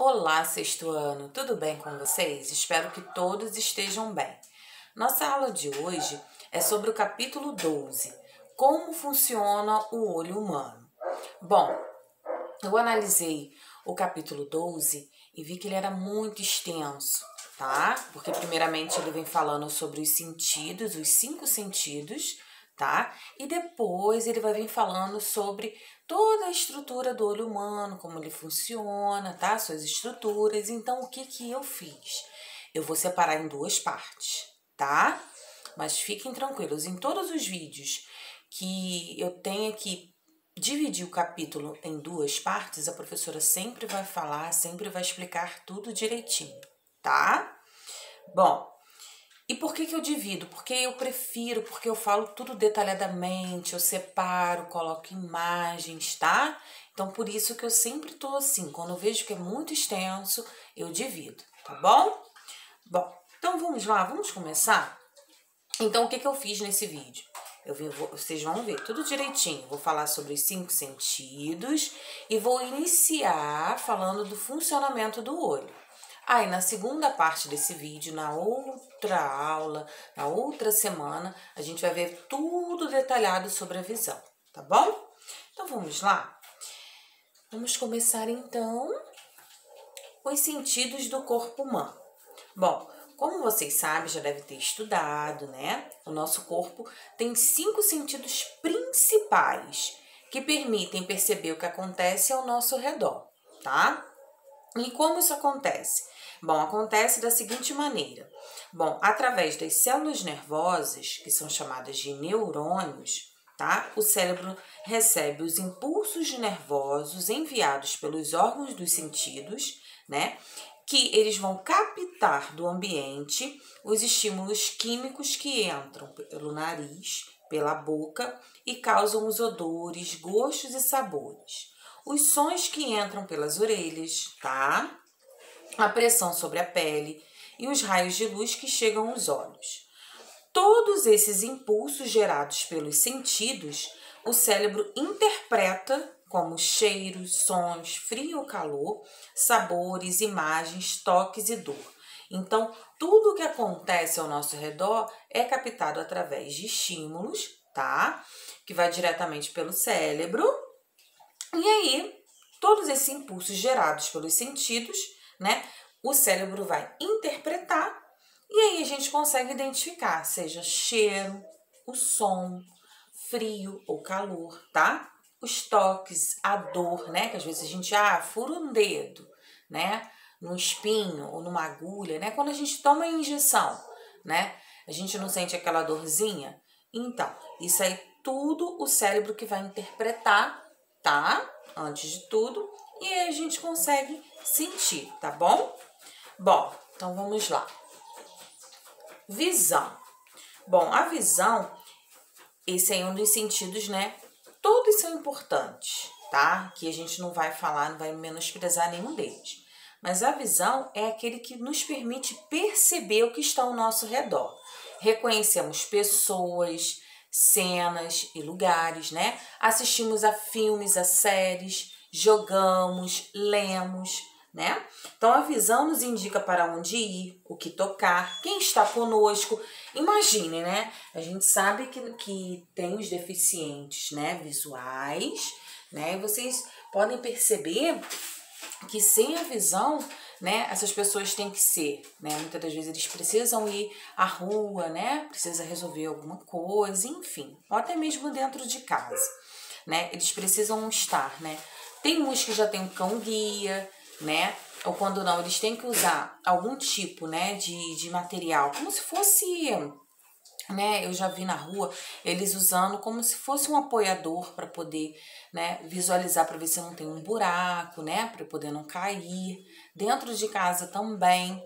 Olá, sexto ano, tudo bem com vocês? Espero que todos estejam bem. Nossa aula de hoje é sobre o capítulo 12, como funciona o olho humano. Bom, eu analisei o capítulo 12 e vi que ele era muito extenso, tá? Porque primeiramente ele vem falando sobre os sentidos, os 5 sentidos, tá? E depois ele vai vir falando sobre toda a estrutura do olho humano, como ele funciona, tá? Suas estruturas. Então, o que eu fiz? Eu vou separar em 2 partes, tá? Mas fiquem tranquilos, em todos os vídeos que eu tenho aqui dividir o capítulo em 2 partes, a professora sempre vai falar, sempre vai explicar tudo direitinho, tá? Bom, e por que eu divido? Porque eu prefiro, porque eu falo tudo detalhadamente, eu separo, coloco imagens, tá? Então, por isso que eu sempre tô assim, quando eu vejo que é muito extenso, eu divido, tá bom? Bom, então vamos lá, vamos começar? Então, o que eu fiz nesse vídeo? Vocês vão ver tudo direitinho. Vou falar sobre os 5 sentidos e vou iniciar falando do funcionamento do olho. Aí, na segunda parte desse vídeo, na outra aula, na outra semana, a gente vai ver tudo detalhado sobre a visão, tá bom? Então, vamos lá? Vamos começar, então, os sentidos do corpo humano. Bom, como vocês sabem, já deve ter estudado, né? O nosso corpo tem 5 sentidos principais que permitem perceber o que acontece ao nosso redor, tá? E como isso acontece? Bom, acontece da seguinte maneira. Bom, através das células nervosas, que são chamadas de neurônios, tá? O cérebro recebe os impulsos nervosos enviados pelos órgãos dos sentidos, né? Que eles vão captar do ambiente os estímulos químicos que entram pelo nariz, pela boca e causam os odores, gostos e sabores. Os sons que entram pelas orelhas, tá? A pressão sobre a pele e os raios de luz que chegam aos olhos. Todos esses impulsos gerados pelos sentidos, o cérebro interpreta como cheiros, sons, frio ou calor, sabores, imagens, toques e dor. Então, tudo o que acontece ao nosso redor é captado através de estímulos, tá? Que vai diretamente pelo cérebro. E aí, todos esses impulsos gerados pelos sentidos, né? O cérebro vai interpretar e aí a gente consegue identificar, seja cheiro, o som, frio ou calor, tá? Os toques, a dor, né? Que às vezes a gente fura um dedo, né? Num espinho ou numa agulha, né? Quando a gente toma a injeção, né? A gente não sente aquela dorzinha. Então, isso aí tudo o cérebro que vai interpretar, tá? Antes de tudo. E aí a gente consegue sentir, tá bom? Bom, então vamos lá. Visão. Bom, a visão, esse é um dos sentidos, né? Todos são importantes, tá? Que a gente não vai falar, não vai menosprezar nenhum deles. Mas a visão é aquele que nos permite perceber o que está ao nosso redor. Reconhecemos pessoas, cenas e lugares, né? Assistimos a filmes, a séries, jogamos, lemos, né? Então, a visão nos indica para onde ir, o que tocar, quem está conosco. Imagine, né? A gente sabe que tem os deficientes, né? Visuais, né? E vocês podem perceber que sem a visão, né? Essas pessoas têm que ser, né? Muitas das vezes eles precisam ir à rua, né? Precisa resolver alguma coisa, enfim. Ou até mesmo dentro de casa, né? Eles precisam estar, né? Tem uns que já tem um cão-guia, né? Ou quando não, eles têm que usar algum tipo, né, de material, como se fosse, né, eu já vi na rua eles usando como se fosse um apoiador para poder, né, visualizar para ver se não tem um buraco, né, para poder não cair. Dentro de casa também.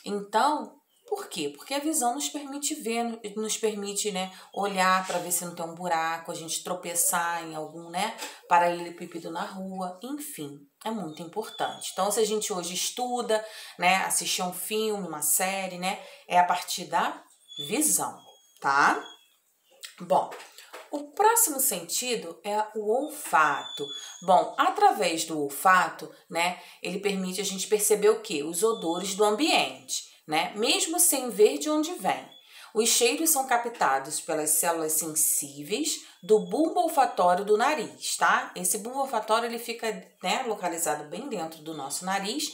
Então, por quê? Porque a visão nos permite ver, nos permite, né, olhar para ver se não tem um buraco, a gente tropeçar em algum, né, paralelepípedo na rua, enfim, é muito importante. Então, se a gente hoje estuda, né, assistir um filme, uma série, né, é a partir da visão, tá? Bom, O próximo sentido é o olfato. Bom, através do olfato, né, ele permite a gente perceber o quê? Os odores do ambiente, né, mesmo sem ver de onde vem. Os cheiros são captados pelas células sensíveis do bulbo olfatório do nariz, tá? Esse bulbo olfatório ele fica, né, localizado bem dentro do nosso nariz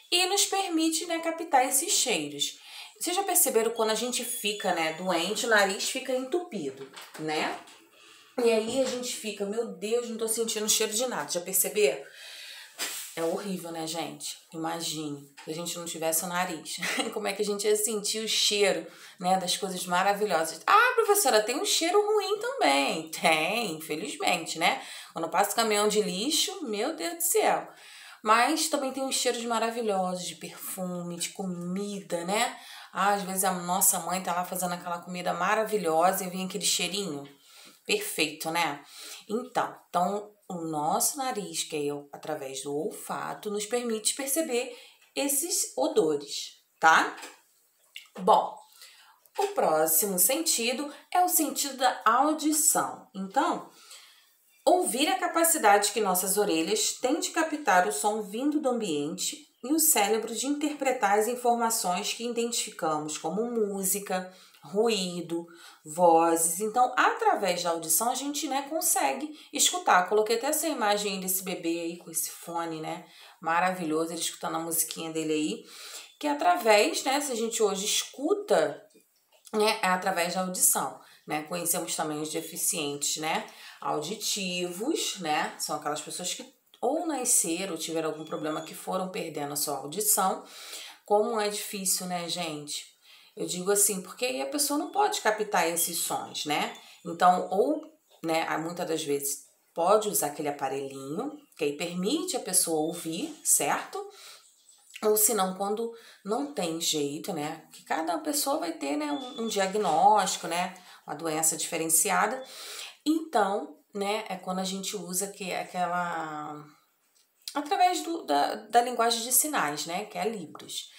e nos permite, né, captar esses cheiros. Vocês já perceberam quando a gente fica, né, doente, o nariz fica entupido, né? E aí a gente fica, meu Deus, não tô sentindo cheiro de nada. Já perceberam? É horrível, né, gente? Imagine se a gente não tivesse o nariz. Como é que a gente ia sentir o cheiro, né, das coisas maravilhosas? Ah, professora, tem um cheiro ruim também. Tem, infelizmente, né? Quando passa o caminhão de lixo, meu Deus do céu. Mas também tem uns cheiros maravilhosos de perfume, de comida, né? Ah, às vezes a nossa mãe tá lá fazendo aquela comida maravilhosa e vem aquele cheirinho. Perfeito, né? Então, o nosso nariz, que é através do olfato, nos permite perceber esses odores, tá? Bom, o próximo sentido é o sentido da audição. Então, ouvir é a capacidade que nossas orelhas têm de captar o som vindo do ambiente e o cérebro de interpretar as informações que identificamos como música, ruído, vozes. Então, através da audição, a gente, né, consegue escutar. Coloquei até essa imagem desse bebê aí com esse fone, né, maravilhoso, ele escutando a musiquinha dele aí, que através, né, se a gente hoje escuta, né, é através da audição, né? Conhecemos também os deficientes, né, auditivos, né? São aquelas pessoas que ou nasceram ou tiveram algum problema que foram perdendo a sua audição. Como é difícil, né, gente? Eu digo assim, porque aí a pessoa não pode captar esses sons, né? Então, ou, né, muitas das vezes pode usar aquele aparelhinho, que aí permite a pessoa ouvir, certo? Ou se não, quando não tem jeito, né? Que cada pessoa vai ter, né, um diagnóstico, né? Uma doença diferenciada. Então, né, é quando a gente usa que é aquela através da linguagem de sinais, né, que é a Libras.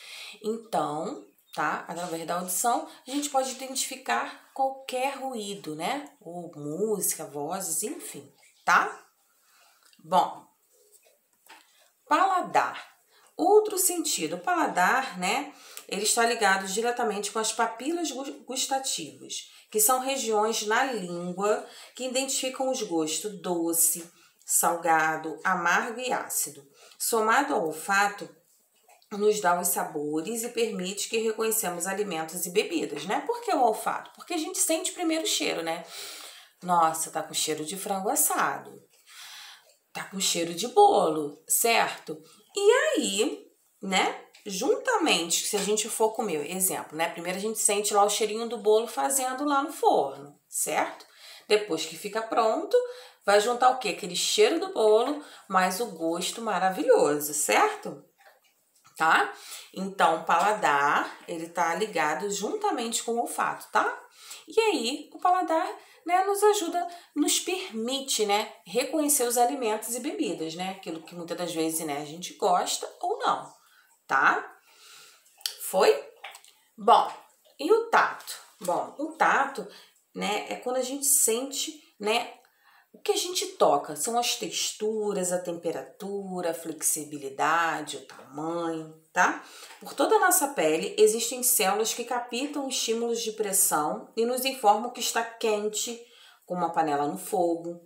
Então, tá? Através da audição, a gente pode identificar qualquer ruído, né? Ou música, vozes, enfim, tá? Bom, paladar. Outro sentido, o paladar, né? Ele está ligado diretamente com as papilas gustativas, que são regiões na língua que identificam os gostos doce, salgado, amargo e ácido. Somado ao olfato, nos dá os sabores e permite que reconheçamos alimentos e bebidas, né? Por que o olfato? Porque a gente sente primeiro o cheiro, né? Nossa, tá com cheiro de frango assado. Tá com cheiro de bolo, certo? E aí, né? Juntamente, se a gente for comer, exemplo, né? Primeiro a gente sente lá o cheirinho do bolo fazendo lá no forno, certo? Depois que fica pronto, vai juntar o quê? Aquele cheiro do bolo, mais o gosto maravilhoso, certo? Tá? Então, o paladar, ele tá ligado juntamente com o olfato, tá? E aí, o paladar, né, nos ajuda, nos permite, né, reconhecer os alimentos e bebidas, né? Aquilo que muitas das vezes, né, a gente gosta ou não, tá? Foi? Bom, e o tato? Bom, o tato, né, é quando a gente sente, né, o que a gente toca. São as texturas, a temperatura, a flexibilidade, o tamanho, tá? Por toda a nossa pele existem células que captam estímulos de pressão e nos informam que está quente, como uma panela no fogo,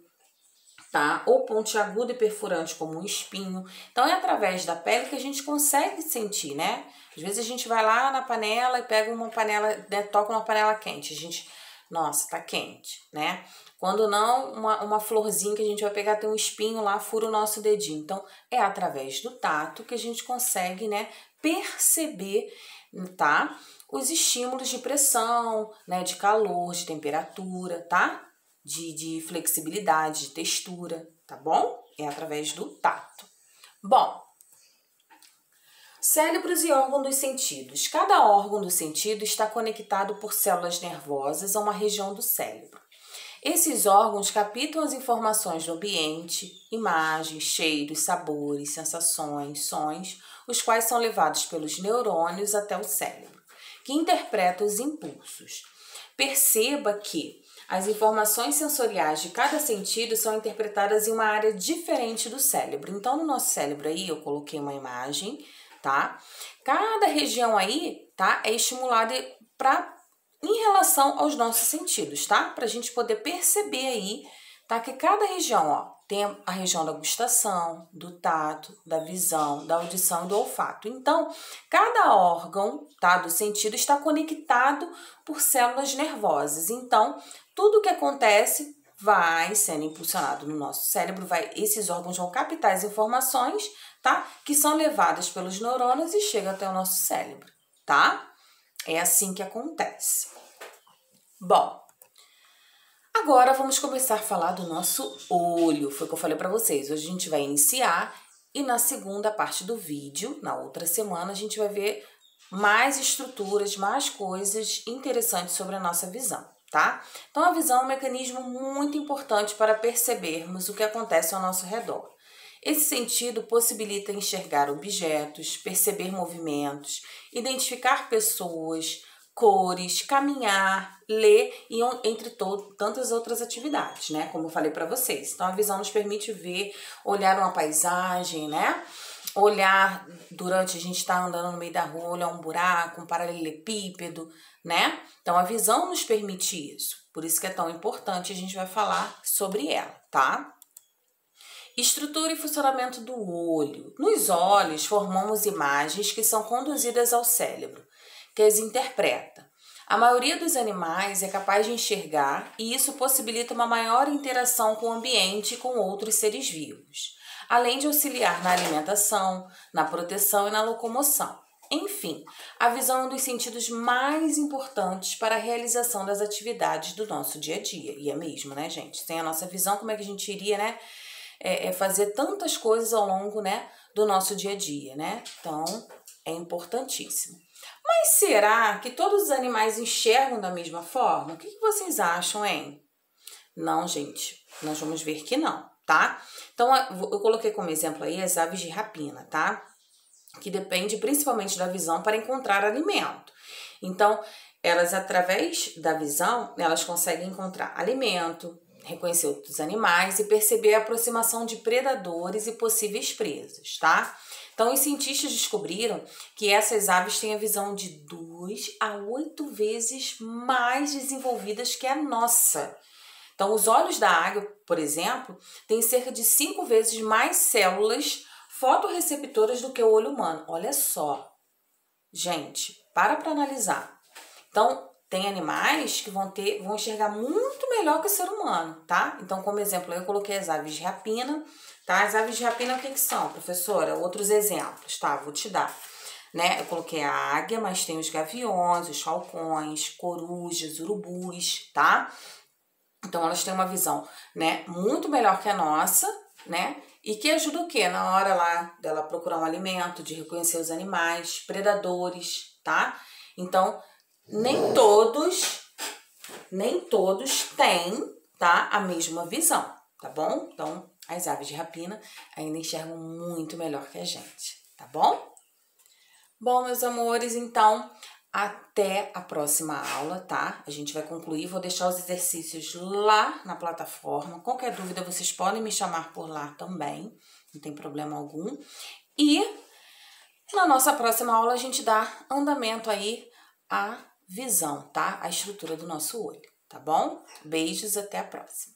tá? Ou pontiagudo e perfurante, como um espinho. Então, é através da pele que a gente consegue sentir, né? Às vezes a gente vai lá na panela e pega uma panela, né, toca uma panela quente. A gente, nossa, tá quente, né? Quando não, uma florzinha que a gente vai pegar, tem um espinho lá, fura o nosso dedinho. Então, é através do tato que a gente consegue, né, perceber, tá? Os estímulos de pressão, né, de calor, de temperatura, tá? De flexibilidade, de textura, tá bom? É através do tato. Bom, cérebros e órgãos dos sentidos. Cada órgão do sentido está conectado por células nervosas a uma região do cérebro. Esses órgãos captam as informações do ambiente, imagens, cheiros, sabores, sensações, sons, os quais são levados pelos neurônios até o cérebro, que interpreta os impulsos. Perceba que as informações sensoriais de cada sentido são interpretadas em uma área diferente do cérebro. Então, no nosso cérebro aí, eu coloquei uma imagem, tá? Cada região aí, tá, é estimulada em relação aos nossos sentidos, tá? Pra gente poder perceber aí, tá? Que cada região, ó, tem a região da gustação, do tato, da visão, da audição e do olfato. Então, cada órgão, tá, do sentido está conectado por células nervosas. Então, tudo que acontece vai sendo impulsionado no nosso cérebro, esses órgãos vão captar as informações, tá? Que são levadas pelos neurônios e chegam até o nosso cérebro, tá? É assim que acontece. Bom, agora vamos começar a falar do nosso olho. Foi o que eu falei para vocês. Hoje a gente vai iniciar e na segunda parte do vídeo, na outra semana, a gente vai ver mais estruturas, mais coisas interessantes sobre a nossa visão, tá? Então, a visão é um mecanismo muito importante para percebermos o que acontece ao nosso redor. Esse sentido possibilita enxergar objetos, perceber movimentos, identificar pessoas, cores, caminhar, ler e entre tantas outras atividades, né? Como eu falei para vocês. Então, a visão nos permite ver, olhar uma paisagem, né? Olhar durante a gente estar andando no meio da rua, olhar um buraco, um paralelepípedo, né? Então, a visão nos permite isso. Por isso que é tão importante, a gente vai falar sobre ela, tá? Estrutura e funcionamento do olho. Nos olhos, formamos imagens que são conduzidas ao cérebro, que as interpreta. A maioria dos animais é capaz de enxergar e isso possibilita uma maior interação com o ambiente e com outros seres vivos, além de auxiliar na alimentação, na proteção e na locomoção. Enfim, a visão é um dos sentidos mais importantes para a realização das atividades do nosso dia a dia. E é mesmo, né, gente? Sem a nossa visão, como é que a gente iria, né? Fazer tantas coisas ao longo, né, do nosso dia a dia, né? Então, é importantíssimo. Mas será que todos os animais enxergam da mesma forma? O que vocês acham, hein? Não, gente, nós vamos ver que não, tá? Então, eu coloquei como exemplo aí as aves de rapina, tá? Que depende principalmente da visão para encontrar alimento. Então, elas, através da visão, elas conseguem encontrar alimento, reconhecer outros animais e perceber a aproximação de predadores e possíveis presas, tá? Então, os cientistas descobriram que essas aves têm a visão de 2 a 8 vezes mais desenvolvidas que a nossa. Então, os olhos da águia, por exemplo, têm cerca de 5 vezes mais células fotorreceptoras do que o olho humano. Olha só, gente, para analisar. Então, tem animais que vão enxergar muito melhor que o ser humano, tá? Então, como exemplo, eu coloquei as aves de rapina, tá? As aves de rapina, o que são, professora? Outros exemplos, tá? Vou te dar, né? Eu coloquei a águia, mas tem os gaviões, os falcões, corujas, urubus, tá? Então, elas têm uma visão, né, muito melhor que a nossa, né? E que ajuda o quê? Na hora lá dela procurar um alimento, de reconhecer os animais, predadores, tá? Então, nem todos têm, tá, a mesma visão, tá bom? Então, as aves de rapina ainda enxergam muito melhor que a gente, tá bom? Bom, meus amores, então, até a próxima aula, tá? A gente vai concluir, vou deixar os exercícios lá na plataforma. Qualquer dúvida, vocês podem me chamar por lá também, não tem problema algum. E na nossa próxima aula, a gente dá andamento aí à visão, tá? A estrutura do nosso olho, tá bom? Beijos, até a próxima.